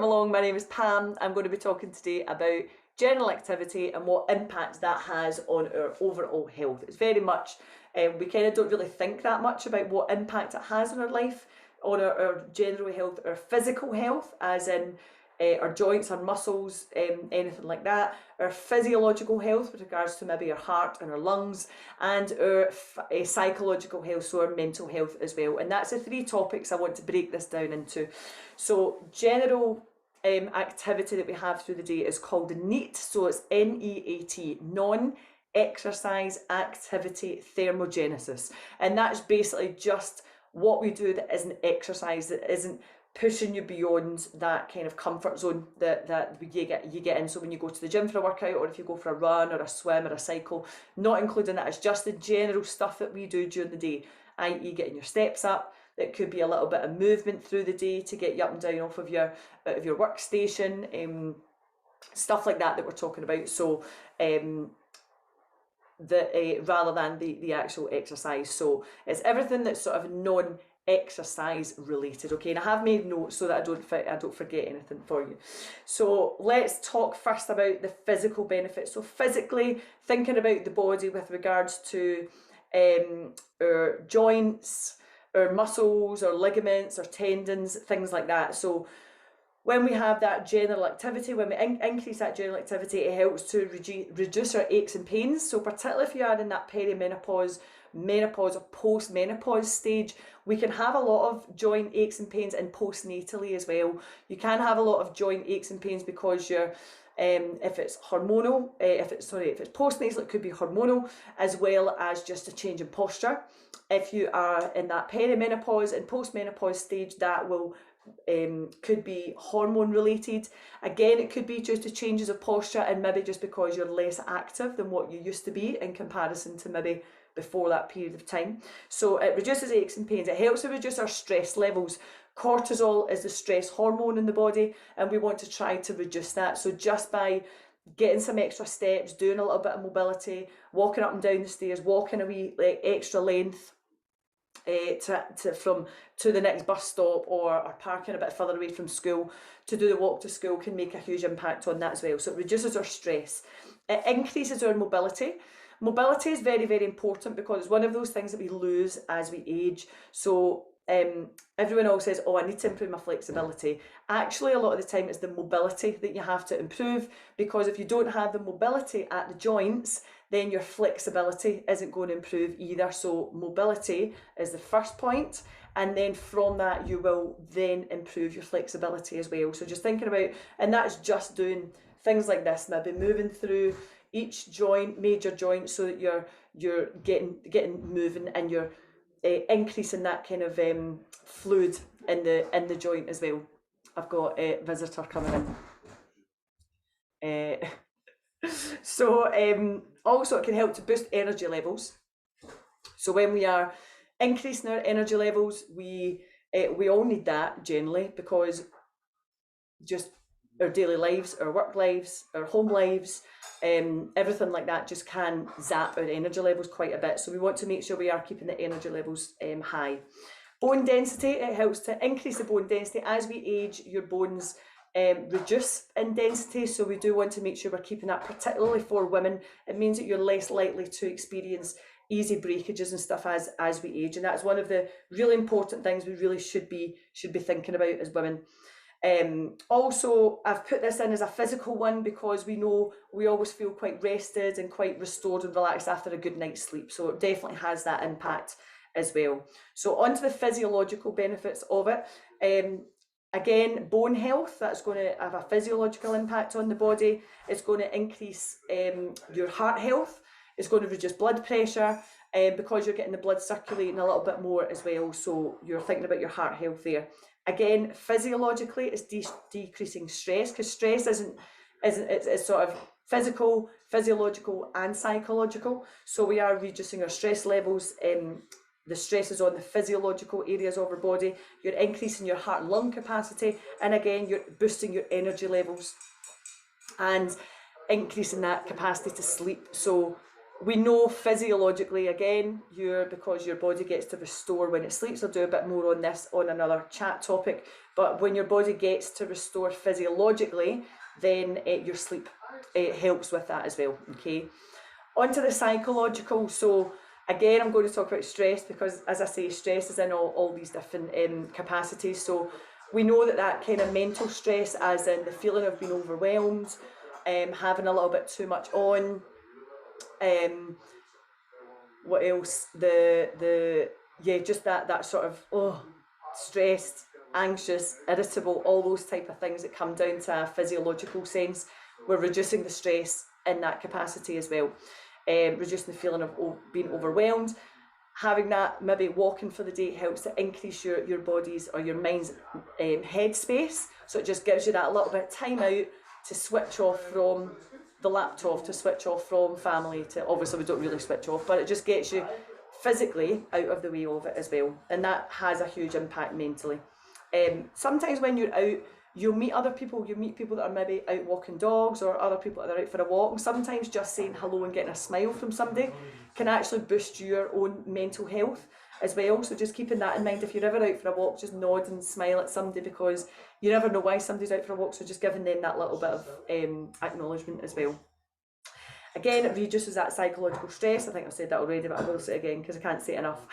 along. My name is Pam. I'm going to be talking today about general activity and what impact that has on our overall health. It's very much, we kind of don't really think that much about what impact it has on our life, on our general health, our physical health, as in our joints, our muscles, anything like that, our physiological health with regards to maybe our heart and our lungs, and our psychological health, so our mental health as well. And that's the three topics I want to break this down into. So general activity that we have through the day is called NEAT, so it's NEAT, non-exercise activity thermogenesis, and that's basically just what we do that isn't exercise, that isn't pushing you beyond that kind of comfort zone that you get in. So when you go to the gym for a workout, or if you go for a run or a swim or a cycle, not including that, it's just the general stuff that we do during the day, i.e. getting your steps up. It could be a little bit of movement through the day to get you up and down off of your workstation, stuff like that we're talking about. So rather than the actual exercise. So it's everything that's sort of non-exercise related, okay? And I have made notes so that I don't forget anything for you. So let's talk first about the physical benefits. So physically, thinking about the body with regards to our joints, our muscles, our ligaments, our tendons, things like that. So when we have that general activity, when we increase that general activity, it helps to reduce our aches and pains. So particularly if you are in that perimenopause, menopause or post-menopause stage, we can have a lot of joint aches and pains, and postnatally as well. You can have a lot of joint aches and pains because you're if it's hormonal, if it's postnatal, it could be hormonal, as well as just a change in posture. If you are in that perimenopause and postmenopause stage, that will could be hormone related. Again, it could be due to changes of posture, and maybe just because you're less active than what you used to be in comparison to maybe before that period of time. So it reduces aches and pains. It helps to reduce our stress levels. Cortisol is the stress hormone in the body, and we want to try to reduce that. So just by getting some extra steps, doing a little bit of mobility, walking up and down the stairs, walking a wee extra length to the next bus stop, or parking a bit further away from school to do the walk to school, can make a huge impact on that as well. So it reduces our stress. It increases our mobility. Mobility is very, very important because it's one of those things that we lose as we age. So everyone always says, oh, I need to improve my flexibility. Actually, a lot of the time it's the mobility that you have to improve, because if you don't have the mobility at the joints, then your flexibility isn't going to improve either. So mobility is the first point, and then from that you will then improve your flexibility as well. So just thinking about, and that's just doing things like this, maybe moving through each joint, major joint, so that you're getting moving, and you're increasing that kind of fluid in the joint as well. I've got a visitor coming in. So also it can help to boost energy levels. So when we are increasing our energy levels, we all need that generally, because just our daily lives, our work lives, our home lives, everything like that just can zap our energy levels quite a bit. So we want to make sure we are keeping the energy levels high. Bone density, it helps to increase the bone density. As we age, your bones reduce in density, so we do want to make sure we're keeping that, particularly for women. It means that you're less likely to experience easy breakages and stuff as we age, and that's one of the really important things we really should be thinking about as women. Also, I've put this in as a physical one because we know we always feel quite rested and quite restored and relaxed after a good night's sleep, so it definitely has that impact as well. So on to the physiological benefits of it. Again, bone health, that's going to have a physiological impact on the body. It's going to increase your heart health. It's going to reduce blood pressure because you're getting the blood circulating a little bit more as well. So you're thinking about your heart health there. Again, physiologically, it's decreasing stress, because stress it's sort of physical, physiological and psychological. So we are reducing our stress levels. The stress is on the physiological areas of our body. You're increasing your heart and lung capacity, and again, you're boosting your energy levels and increasing that capacity to sleep. So We know physiologically, again, because your body gets to restore when it sleeps. I'll do a bit more on this on another chat topic. But when your body gets to restore physiologically, then your sleep helps with that as well. Okay. Onto the psychological. So again, I'm going to talk about stress because, as I say, stress is in all these different capacities. So we know that kind of mental stress, as in the feeling of being overwhelmed, having a little bit too much on. What else? Just that sort of stressed, anxious, irritable, all those type of things that come down to a physiological sense. We're reducing the stress in that capacity as well. Reducing the feeling of being overwhelmed. Having that, maybe walking for the day, helps to increase your body's or your mind's headspace. So it just gives you that little bit of time out to switch off from the laptop, to switch off from family, to obviously we don't really switch off, but it just gets you physically out of the way of it as well. And that has a huge impact mentally. Sometimes when you're out, you'll meet other people, you meet people that are maybe out walking dogs or other people that are out for a walk, and sometimes just saying hello and getting a smile from somebody can actually boost your own mental health as well. So just keeping that in mind, if you're ever out for a walk, just nod and smile at somebody, because you never know why somebody's out for a walk, so just giving them that little bit of acknowledgement as well. Again, it reduces that psychological stress. I think I've said that already, but I will say it again because I can't say it enough.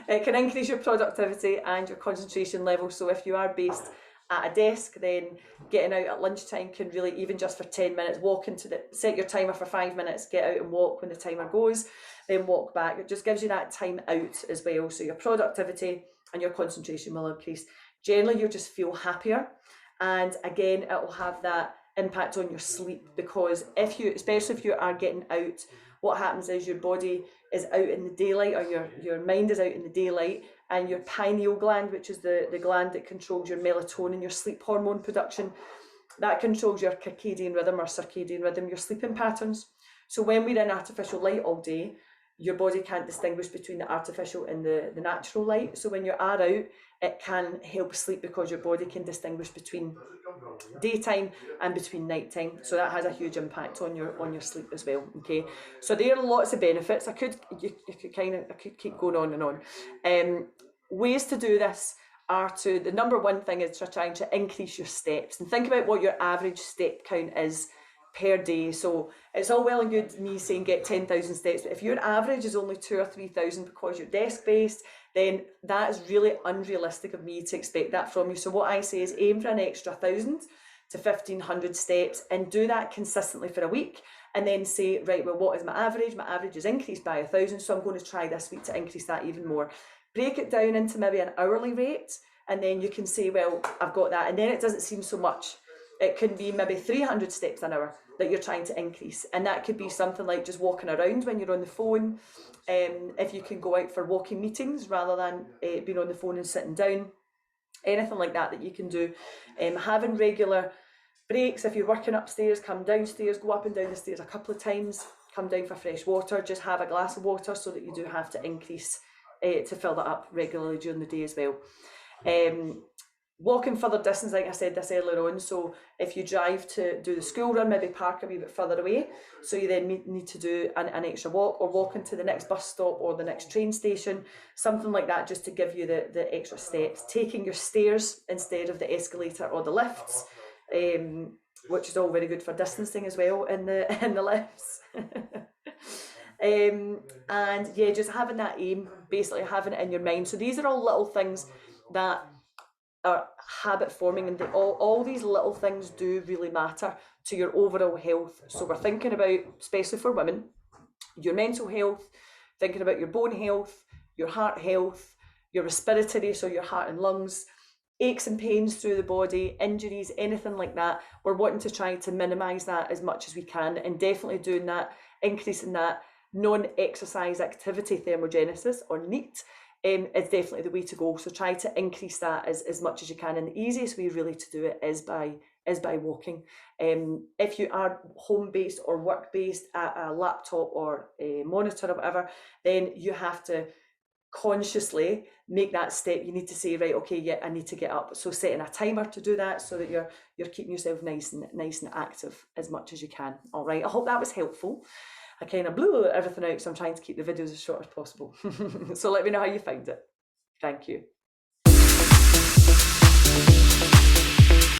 It can increase your productivity and your concentration level. So if you are based at a desk, then getting out at lunchtime can really, even just for 10 minutes, set your timer for 5 minutes, get out and walk when the timer goes, then walk back. It just gives you that time out as well. So your productivity and your concentration will increase. Generally, you'll just feel happier. And again, it will have that impact on your sleep, because especially if you are getting out, what happens is your body is out in the daylight, or your mind is out in the daylight, and your pineal gland, which is the gland that controls your melatonin, your sleep hormone production, that controls your circadian rhythm, your sleeping patterns. So when we're in artificial light all day, your body can't distinguish between the artificial and the natural light. So when you are out, it can help sleep because your body can distinguish between daytime and between nighttime. So that has a huge impact on your sleep as well. Okay, so there are lots of benefits. I could keep going on and on. Ways to do this are the number one thing is trying to increase your steps, and think about what your average step count is per day. So it's all well and good me saying get 10,000 steps, but if your average is only 2,000 or 3,000 because you're desk based, then that is really unrealistic of me to expect that from you. So what I say is aim for an extra 1,000 to 1,500 steps, and do that consistently for a week, and then say, right, well, what is my average? My average is increased by 1,000, so I'm going to try this week to increase that even more. Break it down into maybe an hourly rate, and then you can say, well, I've got that, and then it doesn't seem so much. It can be maybe 300 steps an hour that you're trying to increase. And that could be something like just walking around when you're on the phone. If you can go out for walking meetings rather than being on the phone and sitting down. Anything like that you can do. Having regular breaks. If you're working upstairs, come downstairs, go up and down the stairs a couple of times, come down for fresh water, just have a glass of water, so that you do have to increase to fill that up regularly during the day as well. Walking further distance, like I said this earlier on, so if you drive to do the school run, maybe park a wee bit further away, so you then need to do an extra walk, or walking to the next bus stop or the next train station, something like that, just to give you the extra steps. Taking your stairs instead of the escalator or the lifts, which is all very good for distancing as well in the lifts. And yeah, just having that aim, basically having it in your mind. So these are all little things that are habit forming, and all these little things do really matter to your overall health. So we're thinking about, especially for women, your mental health, thinking about your bone health, your heart health, your respiratory, so your heart and lungs, aches and pains through the body, injuries, anything like that. We're wanting to try to minimise that as much as we can, and definitely doing that, increasing that non-exercise activity thermogenesis, or NEAT, is definitely the way to go. So try to increase that as much as you can, and the easiest way really to do it is by walking. If you are home-based or work-based at a laptop or a monitor or whatever, then you have to consciously make that step. You need to say, right, okay, yeah, I need to get up. So setting a timer to do that, so that you're keeping yourself nice and active as much as you can. All right, I hope that was helpful. I kind of blew everything out, so I'm trying to keep the videos as short as possible. So let me know how you find it. Thank you.